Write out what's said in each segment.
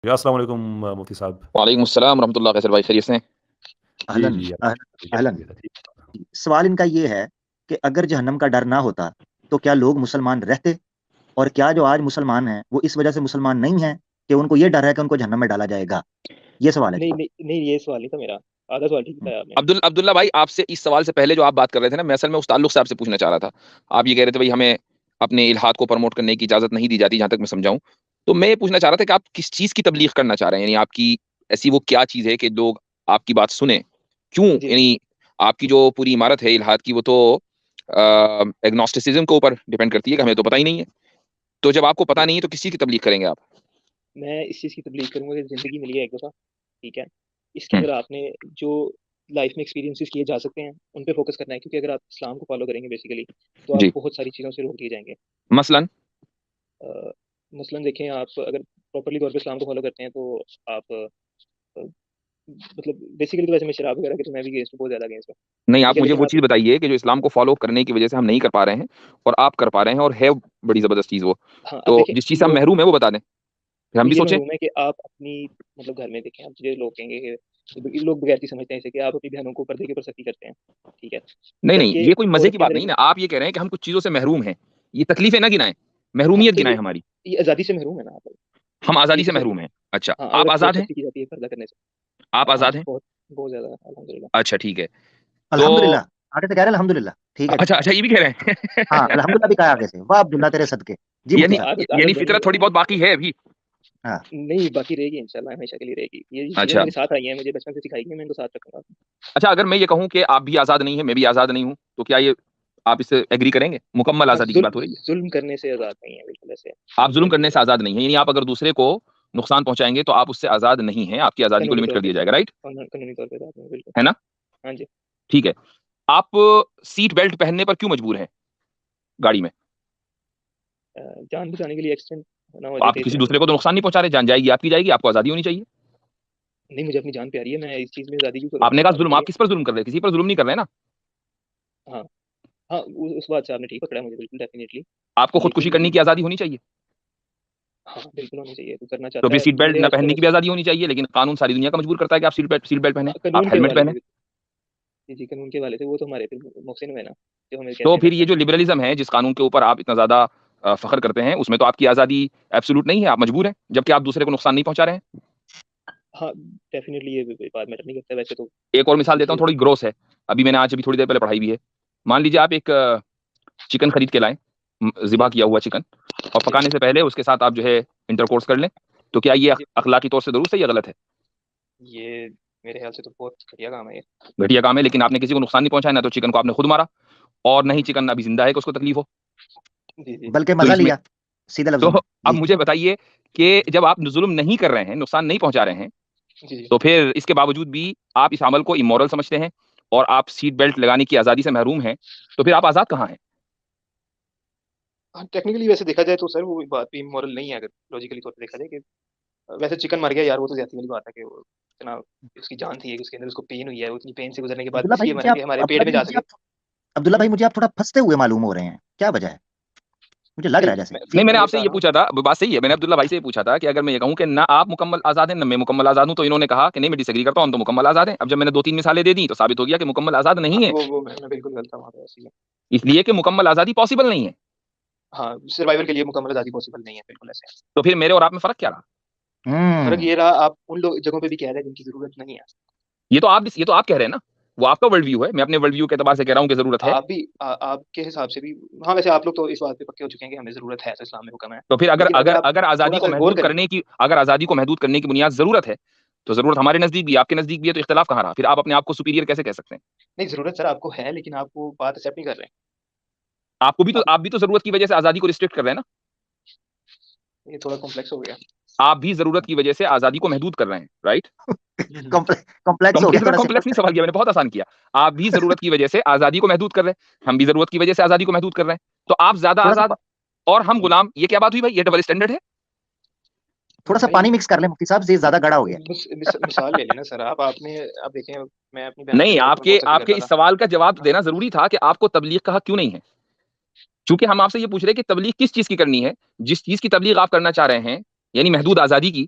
या अस्सलाम वालेकुम मुफ्ती साहब। वालेकुम अस्सलाम रहमतुल्लाह। कैसे भाई, खैरियत से हैं? जी, अहलन जी, अहलन अल्हम्दुलिल्लाह, अहलन। अल्हम्दुलिल्लाह, ठीक। सवाल इनका ये है कि अगर जहन्नम का डर ना होता तो क्या लोग मुसलमान रहते, और क्या जो आज मुसलमान हैं वो इस वजह से मुसलमान नहीं हैं कि उनको ये डर है कि उनको जहन्नम में डाला जाएगा? ये सवाल है नहीं जी। नहीं नहीं, ये सवाल नहीं था मेरा। आधा सवाल ठीक बताया आपने। अब्दुल्ला भाई, आपसे इस सवाल से पहले जो आप बात कर रहे थे ना, मैं असल में उस ताल्लुक से आपसे पूछना चाह रहा था। आप ये कह रहे थे भाई हमें अपने इल्हाद को प्रमोट करने की इजाजत नहीं दी जाती, जहां तक मैं समझाऊं। तो मैं ये पूछना चाह रहा था कि आप किस चीज की तबलीग करना चाह रहे हैं, यानी आपकी ऐसी वो क्या चीज है कि लोग आपकी बात सुने? क्यों? जी यानी आपकी जो पूरी इमारत है इल्हाद की, वो तो एग्नोस्टिसिज्म के ऊपर डिपेंड करती है कि हमें तो पता ही नहीं है। तो जब आपको पता जी, नहीं है तो किस चीज की तबलीग करेंगे आप? मैं इस चीज़ की तबलीग करूंगा कि ज़िंदगी मिली है एक दफ़ा, ठीक है। इसके हम्म, अंदर आपने जो लाइफ में एक्सपीरियंसेस किए जा सकते हैं उन पे फोकस करना है, क्योंकि अगर आप इस्लाम को फॉलो करेंगे बेसिकली तो आप जी। बहुत सारी चीज़ों से रोक दिए जाएंगे। मसलन? अ, मसलन देखें, आप अगर प्रॉपरली तौर पे इस्लाम को फॉलो करते हैं तो आप मतलब बेसिकली तो वैसे मैं शराब वगैरह के तो मैं भी अगेंस्ट हूँ, बहुत ज़्यादा अगेंस्ट हूँ, नहीं, ठीक आप है। मुझे लेकिन वो आप चीज़ बताइए कि जो इस्लाम को फ़ॉलो करने की वज़ह से हम नहीं कर पा रहे हैं और आप कर पा रहे हैं, और है बड़ी ज़बरदस्त चीज़ वो। हाँ, अब तो देखें जिस चीज़ से हम लोग, महरूम हैं वो बता दें, फिर हम भी ये सोचें। महरूम है कि आप अपनी मतलब घर में देखें, आप जो लोग कहेंगे कि लोग बगैरती समझते हैं इसे कि आप अपनी बहनों को पर्दे के ऊपर सख्ती करते हैं, ठीक है। नहीं, नहीं, जबकि ये कोई मज़े की औरत के बात अंदर नहीं एक, ना। आप ये कह रहे हैं कि हम कुछ चीज़ों से महरूम हैं। ये तकलीफ़ें ना गिनाएँ, हाँ महरूमियत तो गिनाएँ हमारी। ये आज़ादी से महरूम है ना आप। हम ये आज़ादी से चीज़, महरूम हैं। अच्छा, हाँ, आप औरत को बहुत आज़ाद हैं? सख्ती की जाती है पर्दा करने से। आप हाँ आज़ाद जी, हैं? बहुत बहुत ज़्यादा अल्हम्दुलिल्लाह। अच्छा, ठीक है। तो अल्हम्दुलिल्लाह, आगे से कह रहे हैं अल्हम्दुलिल्लाह, ठीक है जी। अच्छा, अच्छा, ये भी कह रहे हाँ, हैं। अल्हम्दुलिल्लाह भी कहा आगे से। वाह अब्दुल्ला तेरे सदके। जी मुफ्ती यानी साहब। आदत यानी आदत बनी फ़ितरत हुई है थोड़ी ना। बहुत बाकी है अभी। हाँ, नहीं, बाकी रहेगी इंशाल्लाह, हमेशा के लिए रहेगी। ये चीज़ें अच्छा। मेरे साथ आई हैं, मुझे बचपन से सिखाई गई, मैं इनको साथ रखूंगा। अच्छा, अगर मैं ये कहूँ कि आप भी आज़ाद नहीं हैं, मैं भी आज़ाद नहीं हूँ, तो क्या ये आप इससे एग्री करेंगे? मुकम्मल हाँ, आज़ादी की बात हो रही है। जुल्म करने से आज़ाद नहीं है, बिल्कुल ऐसे आप जुल्म जुल्म करने करने से से आज़ाद नहीं हैं, यानी आप अगर दूसरे को नुकसान पहुँचाएँगे तो आप उससे आज़ाद नहीं हैं, आपकी आज़ादी को कानूनी लिमिट तौर कर पे, दिया जाएगा, राइट? कानूनी तौर पे आज़ाद नहीं, बिल्कुल। है ना? हाँ जी। ठीक है। आप सीट बेल्ट पहनने पर क्यों मजबूर हैं गाड़ी में? जान बचाने के लिए एक्सीडेंट ना हो आप जाते किसी इतने। दूसरे को तो नुकसान नहीं पहुँचा रहे, जान जाएगी, आपकी जाएगी, आपको आज़ादी होनी चाहिए। नहीं, मुझे अपनी जान प्यारी है, मैं इस चीज़ में आज़ादी क्यों करूँगा, आपने कहा आप जुल्म, आप बताइए। किस पर जुल्म कर रहे हैं? किसी पर जुल्म नहीं कर रहे हैं ना? हाँ, हाँ, उस बात से आपने ठीक पकड़ा मुझे, बिल्कुल डेफ़िनिटली। आपको खुदकुशी लेकिन करने की आज़ादी होनी चाहिए। हाँ, बिल्कुल होनी चाहिए, तो करना तो चाहता फिर है सीट बेल्ट मेरे न आज पहनने की तक। भी आज़ादी होनी चाहिए, लेकिन कानून सारी दुनिया का मजबूर करता है कि आप सीट बेल्ट पहनें, आप कानून के हेलमेट हवाले पहनें। से, जी, कानून के हवाले से वो तो हमारे पे मुहसिन हुए ना, जो हमें तो कहते हैं फिर ये करते हैं। जो लिबरलिज़्म है, जिस कानून के ऊपर आप इतना ज़्यादा फ़ख्र करते हैं, उसमें तो आपकी आज़ादी एब्सोल्यूट नहीं है, आप मजबूर हैं, जबकि आप दूसरे को नुकसान नहीं पहुँचा रहे हैं। हाँ, डेफ़िनिटली ये बात मैटर नहीं करता है वैसे तो। एक और मिसाल ये देता हूँ, चीज़, थोड़ी ग्रॉस है। अभी अभी थोड़ी देर पहले पढ़ाई भी है। मान लीजिए आप एक चिकन खरीद के लाएँ, ज़िबा जी, किया हुआ चिकन, और जी, पकाने से पहले उसके साथ आप जो है इंटरकोर्स कर लें, तो क्या ये जी। अख़लाक़ी तौर से दुरुस्त है या गलत है? ये मेरे ख़्याल से तो बहुत घटिया काम है ये। घटिया काम है, लेकिन आपने किसी को नुकसान नहीं पहुँचाया, ना तो चिकन को आपने खुद मारा, और ना ही चिकन अभी ज़िंदा है कि उसको तकलीफ़ हो। जी, जी। बल्कि तो मज़ा इसमें लिया, सीधे तो लफ्ज़ों में। अब जी। मुझे बताइए कि जब आप ज़ुल्म नहीं कर रहे हैं, नुकसान नहीं पहुँचा रहे हैं, जी, जी। तो फिर इसके बावजूद भी आप इस अमल को इमोरल समझते हैं और आप सीट बेल्ट लगाने की आज़ादी से महरूम हैं, तो फिर आप आज़ाद कहाँ हैं? हाँ, टेक्निकली वैसे देखा जाए तो सर वो बात भी इमोरल नहीं है, अगर लॉजिकली तौर पे देखा जाए कि वैसे चिकन मर गया यार, वो तो ज़्यादती वाली बात है कि वो इतना, उसकी जान थी उसके अंदर, उसको पेन हुई है, वो इतनी पेन से गुज़रने के बाद अब्दुल्ला भाई इसलिए मुझे मरा आप कि हमारे पेट अब्दुल्ला में जी जा मुझे सके। आप अब्दुल्ला भाई मुझे आप थोड़ा फँसते हुए मालूम हो रहे हैं। क्या वजह है? मुझे लग नहीं, रहा है जैसे नहीं, फ़ील मैंने कर मैं आपसे बता ये रहा हूँ। पूछा था, बात सही है, मैंने अब्दुल्ला भाई से ये पूछा था कि अगर मैं ये कहूँ कि ना आप मुकम्मल आज़ाद हैं, ना मैं मुकम्मल आज़ाद हूँ, तो इन्होंने कहा कि नहीं मैं डिसएग्री करता हूँ, हम तो मुकम्मल आज़ाद हैं। अब जब मैंने 2-3 मिसालें दे दी, तो साबित हो गया कि मुकम्मल आज़ाद हाँ, नहीं है, वो मैं बिल्कुल गलत था वहाँ पे, इसलिए। इसलिए कि मुकम्मल आज़ादी पॉसिबल नहीं है। हाँ, सर्वाइवल के लिए मुकम्मल आज़ादी पॉसिबल नहीं है, बिल्कुल ऐसे है। तो फिर मेरे और आप में फ़र्क क्या रहा? फ़र्क हुँ। ये रहा, आप उन लोग जगहों पे भी कह रहे हैं जिनकी ज़रूरत नहीं है। ये तो आप कह रहे हैं ना, वो आपका वर्ल्ड व्यू है, मैं अपने वर्ल्ड व्यू के एतबार से कह रहा हूँ कि ज़रूरत है। आप भी आपके हिसाब से भी, हाँ, वैसे आप लोग तो इस बात पे पक्के हो चुके हैं कि हमें ज़रूरत है, तो इस्लाम में हुक्म है। तो फिर अगर लेकिन अगर अगर आप अगर आज़ादी को थोड़ा-सा गौर महदूद करें, करने की अगर आज़ादी को महदूद करने की बुनियाद ज़रूरत है, तो ज़रूरत हमारे नज़दीक भी है, आपके नज़दीक भी है, तो इख्तिलाफ़ कहाँ रहा? फिर आप अपने आप को सुपीरियर कैसे कह सकते हैं? नहीं, ज़रूरत सर आपको है, लेकिन आप वो बात एक्सेप्ट नहीं कर रहे हैं। आप, आप भी तो ज़रूरत की वजह से आज़ादी को रिस्ट्रिक्ट कर रहे हैं ना? ये थोड़ा कॉम्प्लेक्स हो गया। आप भी ज़रूरत की वजह से आज़ादी को महदूद कर रहे हैं, राइट? कॉम्प्लेक्स हो गया इतना थोड़ा कॉम्प्लेक्स नहीं सिंपल। सवाल किया मैंने, बहुत आसान किया। आप भी ज़रूरत की वजह से आज़ादी को महदूद कर रहे हैं, हम भी ज़रूरत की वजह से आज़ादी को महदूद कर रहे हैं। तो आप ज़्यादा थोड़ा-सा आज़ाद और हम गुलाम, ये क्या बात हुई भाई? ये डबल स्टैंडर्ड है? थोड़ा-सा नहीं, पानी मिक्स कर लें मुफ्ती साहब, ये ज़्यादा गाढ़ा हो गया। मिसाल ले लेना सर आप, आपने, आप देखें, मैं अपनी बहन के नहीं, साथ बचपन में आपके बहुत सख्ती आपके करता इस था। सवाल का जवाब हाँ, देना ज़रूरी था कि आपको तबलीग का हक क्यों नहीं है? चूँकि हम आपसे ये पूछ रहे हैं कि तबलीग किस चीज़ की करनी है, जिस चीज़ की तबलीग आप करना चाह रहे हैं, यानी महदूद आज़ादी की,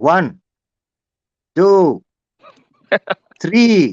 1 2 3